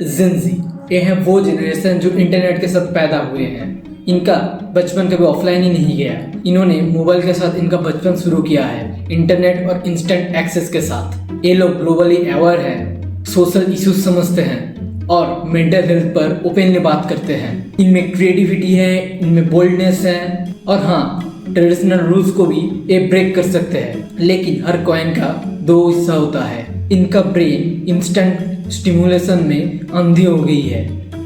जिनजी ये है वो जनरेशन जो इंटरनेट के साथ पैदा हुए हैं। इनका बचपन कभी ऑफलाइन ही नहीं गया। इन्होंने मोबाइल के साथ इनका बचपन शुरू किया है, इंटरनेट और इंस्टेंट एक्सेस के साथ। ये लोग ग्लोबली अवेयर हैं, सोशल इश्यूज समझते हैं और मेंटल हेल्थ पर ओपनली बात करते हैं। इनमें क्रिएटिविटी है, इनमें बोल्डनेस है और हाँ, ट्रेडिशनल रूल्स को भी ये ब्रेक कर सकते हैं। लेकिन हर कॉइन का दो हिस्सा होता है। इनका ब्रेन इंस्टेंट स्टिमुलेशन में अंधी हो गई है।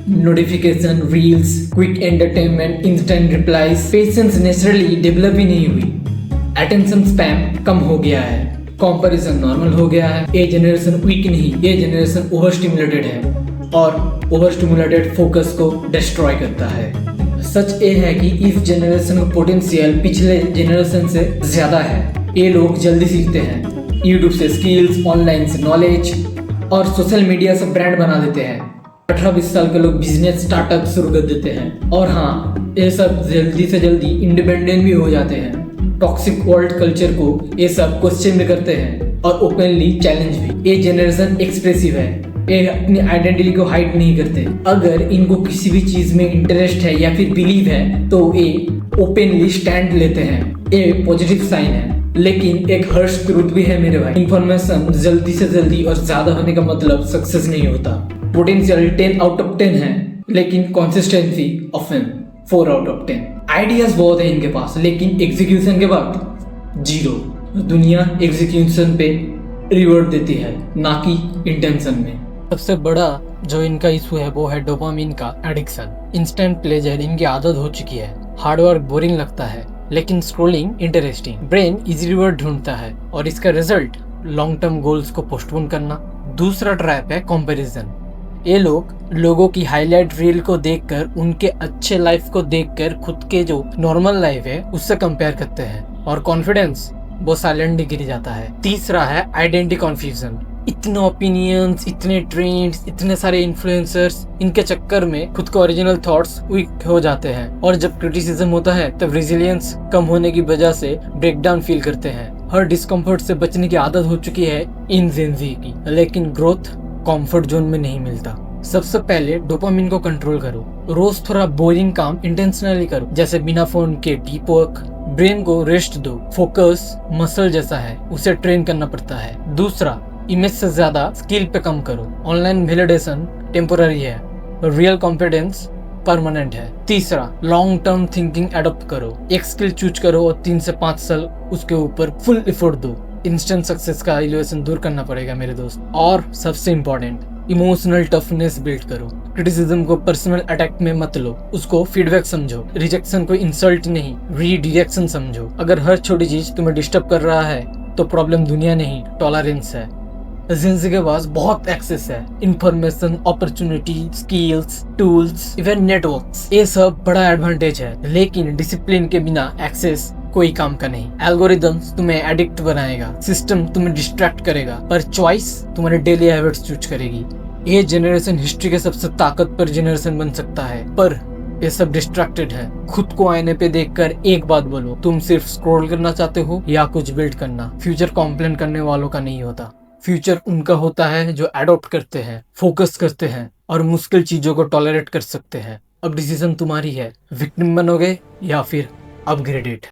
Notification, reels, quick entertainment, instant replies, patience naturally develop ही नहीं हुई। अटेंशन स्पैम कम हो गया है, कंपैरिजन नॉर्मल हो गया है। ये जनरेशन वीक नहीं, ये जनरेशन ओवर स्टिमुलेटेड है और ओवर स्टिमुलेटेड फोकस को डिस्ट्रॉय करता है। सच ये है कि इस जनरेशन का पोटेंशियल पिछले जनरेशन से ज्यादा है। ये लोग जल्दी सीखते हैं, यूट्यूब से स्किल्स, ऑनलाइन से नॉलेज और सोशल मीडिया से ब्रांड बना देते हैं। 18-20 साल के लोग बिजनेस स्टार्टअप शुरू कर देते हैं और हाँ, ये सब जल्दी से जल्दी इंडिपेंडेंट भी हो जाते हैं। टॉक्सिक वर्ल्ड कल्चर को ये सब क्वेश्चन भी करते हैं और ओपनली चैलेंज भी। ये जनरेशन एक्सप्रेसिव है, ये अपनी आइडेंटिटी को हाइड नहीं करते। अगर इनको किसी भी चीज में इंटरेस्ट है या फिर बिलीव है तो ये ओपनली स्टैंड लेते हैं। ये पॉजिटिव साइन है। लेकिन एक हर्ष ट्रूथ भी है मेरे भाई, इंफॉर्मेशन जल्दी से जल्दी और ज्यादा होने का मतलब सक्सेस नहीं होता। पोटेंशियल 10 आउट ऑफ 10 है, लेकिन consistency often 4 out of 10। Ideas बहुत है इनके पास, लेकिन एग्जीक्यूशन के बाद जीरो। दुनिया एग्जीक्यूशन पे रिवॉर्ड देती है, ना कि इंटेंशन में। सबसे बड़ा जो इनका इशू है वो है डोपामिन का एडिक्शन। इंस्टेंट प्लेजर इनकी आदत हो चुकी है। हार्डवर्क बोरिंग लगता है, लेकिन scrolling interesting. Brain easy reward ढूंढता है और इसका रिजल्ट लॉन्ग टर्म गोल्स को पोस्टपोन करना। दूसरा ट्रैप है कंपैरिजन। ये लोग लोगों की हाईलाइट रील को देखकर, उनके अच्छे लाइफ को देखकर खुद के जो नॉर्मल लाइफ है उससे कंपेयर करते हैं और कॉन्फिडेंस वो साइलेंटली गिर जाता है। तीसरा है आइडेंटिटी कन्फ्यूजन। इतने ओपिनियंस, इतने ट्रेंड्स, इतने सारे इन्फ्लुएंसर्स, इनके चक्कर में खुद के ओरिजिनल थॉट्स वीक हो जाते हैं और जब क्रिटिसिज्म होता है तब रेजिलियंस कम होने की वजह से ब्रेकडाउन फील करते हैं। हर डिस्कम्फर्ट से बचने की आदत हो चुकी है इन जेनजी की, लेकिन ग्रोथ कंफर्ट जोन में नहीं मिलता। सबसे पहले डोपामिन को कंट्रोल करो। रोज थोड़ा बोरिंग काम इंटेंशनली करो, जैसे बिना फोन के डीप वर्क। ब्रेन को रेस्ट दो। फोकस मसल जैसा है, उसे ट्रेन करना पड़ता है। दूसरा, इमेज से ज्यादा स्किल पे कम करो। ऑनलाइन वैलिडेशन टेम्पोररी है, रियल कॉन्फिडेंस परमानेंट है। तीसरा, लॉन्ग टर्म थिंकिंग एडॉप्ट करो। एक स्किल चूज करो और 3 से 5 साल उसके ऊपर फुल एफर्ट दो। इंस्टेंट सक्सेस का इल्यूजन दूर करना पड़ेगा मेरे दोस्त। और सबसे इम्पोर्टेंट, इमोशनल टफनेस बिल्ड करो। क्रिटिसिज्म को पर्सनल अटैक में मत लो, उसको फीडबैक समझो। रिजेक्शन को इंसल्ट नहीं, रीडायरेक्शन समझो। अगर हर छोटी चीज तुम्हें डिस्टर्ब कर रहा है तो प्रॉब्लम दुनिया नहीं, टॉलरेंस है। जिंदगी के पास बहुत एक्सेस है, information, opportunity, skills, tools, even networks. ये सब बड़ा एडवांटेज है, लेकिन डिसिप्लिन के बिना एक्सेस कोई काम का नहीं। एल्गोरिदम्स तुम्हें एडिक्ट बनाएगा, सिस्टम तुम्हें डिस्ट्रैक्ट करेगा, पर चॉइस तुम्हारे डेली हैबिट्स चूज करेगी। ये जनरेशन हिस्ट्री के सबसे ताकतवर जनरेशन बन सकता है, पर ये सब डिस्ट्रैक्टेड है। खुद को आईने पे देखकर एक बात बोलो, तुम सिर्फ स्क्रॉल करना चाहते हो या कुछ बिल्ड करना। फ्यूचर कॉम्प्लेन करने वालों का नहीं होता, फ्यूचर उनका होता है जो अडॉप्ट करते हैं, फोकस करते हैं और मुश्किल चीजों को टॉलरेट कर सकते हैं। अब डिसीजन तुम्हारी है, विक्टिम बनोगे या फिर अपग्रेडेड।